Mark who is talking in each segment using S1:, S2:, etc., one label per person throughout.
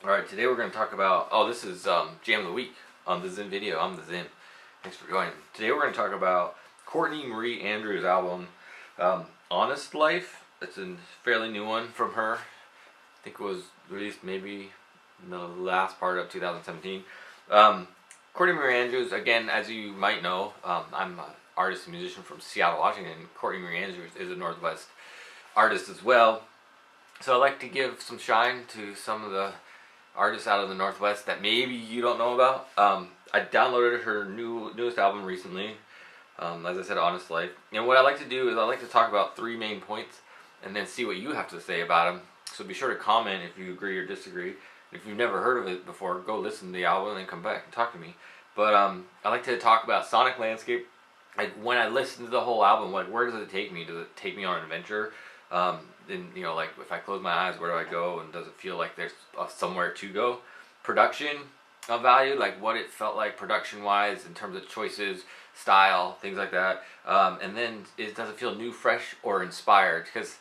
S1: Alright, today we're going to talk about, this is Jam of the Week on the Zim video. I'm the Zim. Thanks for joining. Today we're going to talk about Courtney Marie Andrews' album, Honest Life. It's a fairly new one from her. I think it was released maybe in the last part of 2017. Courtney Marie Andrews, again, as you might know, I'm an artist and musician from Seattle, Washington. Courtney Marie Andrews is a Northwest artist as well. So I like to give some shine to some of the artists out of the Northwest that maybe you don't know about. I downloaded her newest album recently, as I said, Honest Life. And what I like to do is I like to talk about three main points and then see what you have to say about them. So be sure to comment if you agree or disagree. If you've never heard of it before, go listen to the album and then come back and talk to me. But I like to talk about sonic landscape. Like when I listen to the whole album, like where does it take me? Does it take me on an adventure? And you know, like if I close my eyes, where do I go? And does it feel like there's somewhere to go? Production value, like what it felt like production wise in terms of choices, style, things like that. And then does it feel new, fresh, or inspired? Because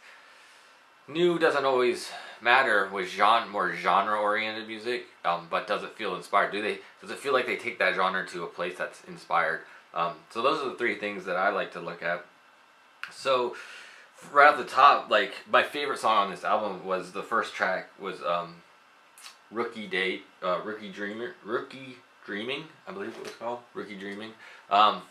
S1: new doesn't always matter with more genre oriented music, but does it feel inspired? Does it feel like they take that genre to a place that's inspired? So those are the three things that I like to look at. So right off the top, like my favorite song on this album was the first track was Rookie Dreaming, I believe it was called, Rookie Dreaming.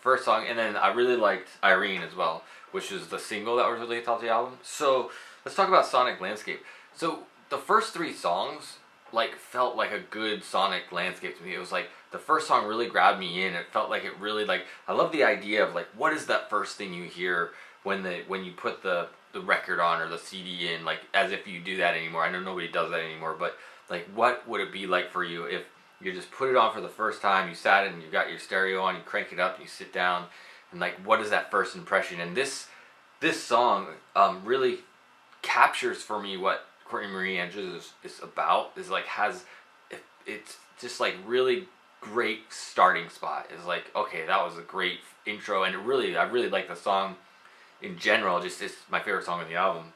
S1: First song, and then I really liked Irene as well, which is the single that was released off the album. So let's talk about sonic landscape. So the first three songs like felt like a good sonic landscape to me. It was like the first song really grabbed me in. It felt like it really I love the idea of like what is that first thing you hear when you put the record on or the CD in, like as if you do that anymore. I know nobody does that anymore, but like what would it be like for you if you just put it on for the first time, you sat and you got your stereo on, you crank it up, and you sit down, and like what is that first impression? And this song really captures for me what Courtney Marie Andrews is about. Is like it's just like really great starting spot. It's like, okay, that was a great intro, and I really like the song in general. Just it's my favorite song on the album.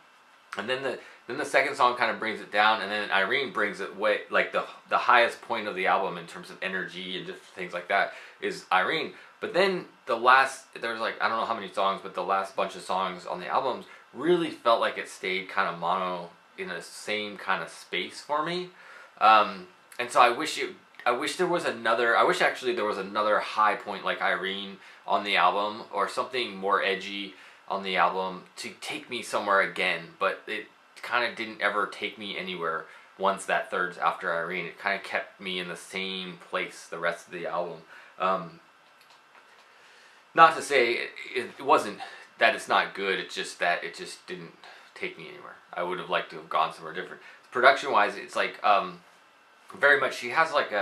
S1: And then the second song kind of brings it down, and then Irene brings it way, like the highest point of the album in terms of energy and different things like that is Irene. But then there's like I don't know how many songs, but the last bunch of songs on the albums really felt like it stayed kind of mono in the same kind of space for me. And so I wish actually there was another high point like Irene on the album, or something more edgy on the album to take me somewhere again, but it kind of didn't ever take me anywhere once that third's after Irene. It kind of kept me in the same place the rest of the album. Not to say it wasn't that it's not good, it's just that it just didn't take me anywhere. I would have liked to have gone somewhere different. Production wise, it's like very much, she has like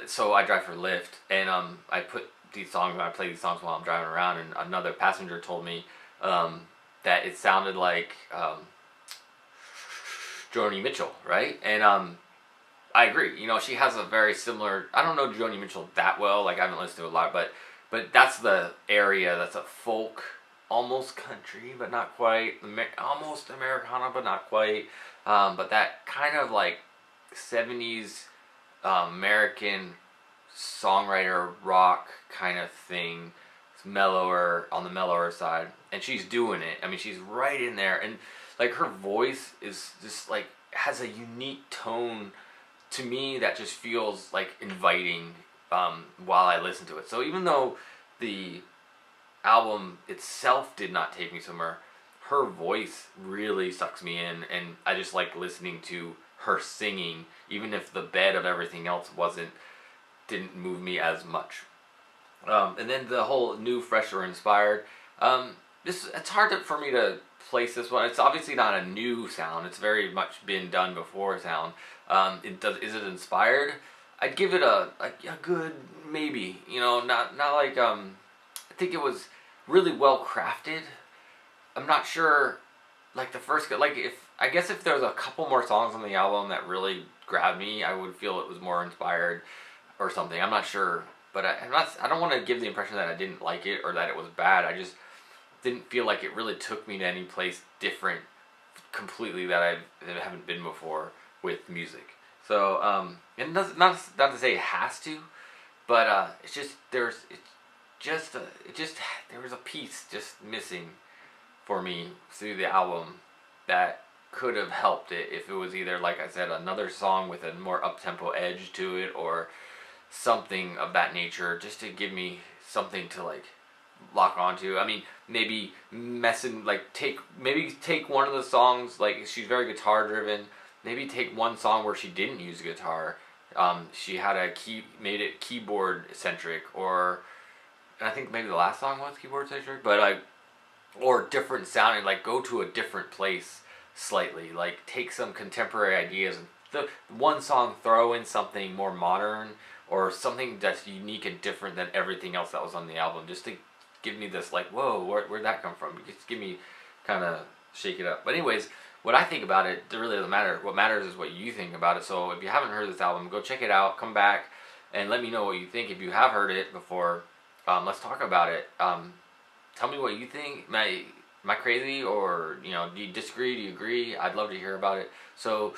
S1: so I drive for Lyft, and I play these songs while I'm driving around, and another passenger told me that it sounded like Joni Mitchell, right? And I agree. You know, she has a very similar. I don't know Joni Mitchell that well. Like I haven't listened to a lot, but that's the area. That's a folk, almost country, but not quite. Almost Americana, but not quite. But that kind of like 70s American songwriter rock kind of thing. It's mellower, on the mellower side, and she's doing it. I mean, she's right in there, and like her voice is just like has a unique tone to me that just feels like inviting while I listen to it. So even though the album itself did not take me somewhere, her voice really sucks me in, and I just like listening to her singing, even if the bed of everything else didn't move me as much. And then the whole new, fresh, or inspired. It's hard for me to place this one. It's obviously not a new sound. It's very much been done before sound. Is it inspired? I'd give it a good maybe. You know, not like I think it was really well crafted. I'm not sure. Like the first, I guess if there was a couple more songs on the album that really grabbed me, I would feel it was more inspired or something. I'm not sure, but I don't want to give the impression that I didn't like it or that it was bad. I just didn't feel like it really took me to any place different completely that I haven't been before. with music. So and not to say it has to, but it's just there was a piece just missing for me through the album that could have helped it if it was either, like I said, another song with a more up-tempo edge to it, or something of that nature, just to give me something to like lock onto. I mean, maybe take one of the songs, like she's very guitar driven. Maybe take one song where she didn't use guitar. She had made it keyboard centric, or and I think maybe the last song was keyboard centric, but or different sounding. Like go to a different place slightly. Like take some contemporary ideas and the one song throw in something more modern or something that's unique and different than everything else that was on the album, just to give me this like, whoa, where'd that come from? Just give me, kind of shake it up. But anyways, what I think about it really doesn't matter. What matters is what you think about it. So if you haven't heard this album, go check it out, come back, and let me know what you think. If you have heard it before, let's talk about it. Tell me what you think. Am I crazy, or do you disagree? Do you agree? I'd love to hear about it. So,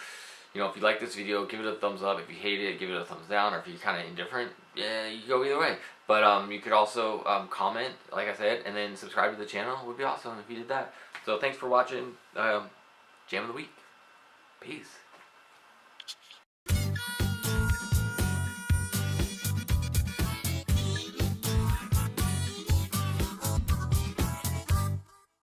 S1: if you like this video, give it a thumbs up. If you hate it, give it a thumbs down. Or if you're kind of indifferent, yeah, you go either way. But you could also comment, like I said, and then subscribe to the channel. It would be awesome if you did that. So thanks for watching Jam of the Week. Peace.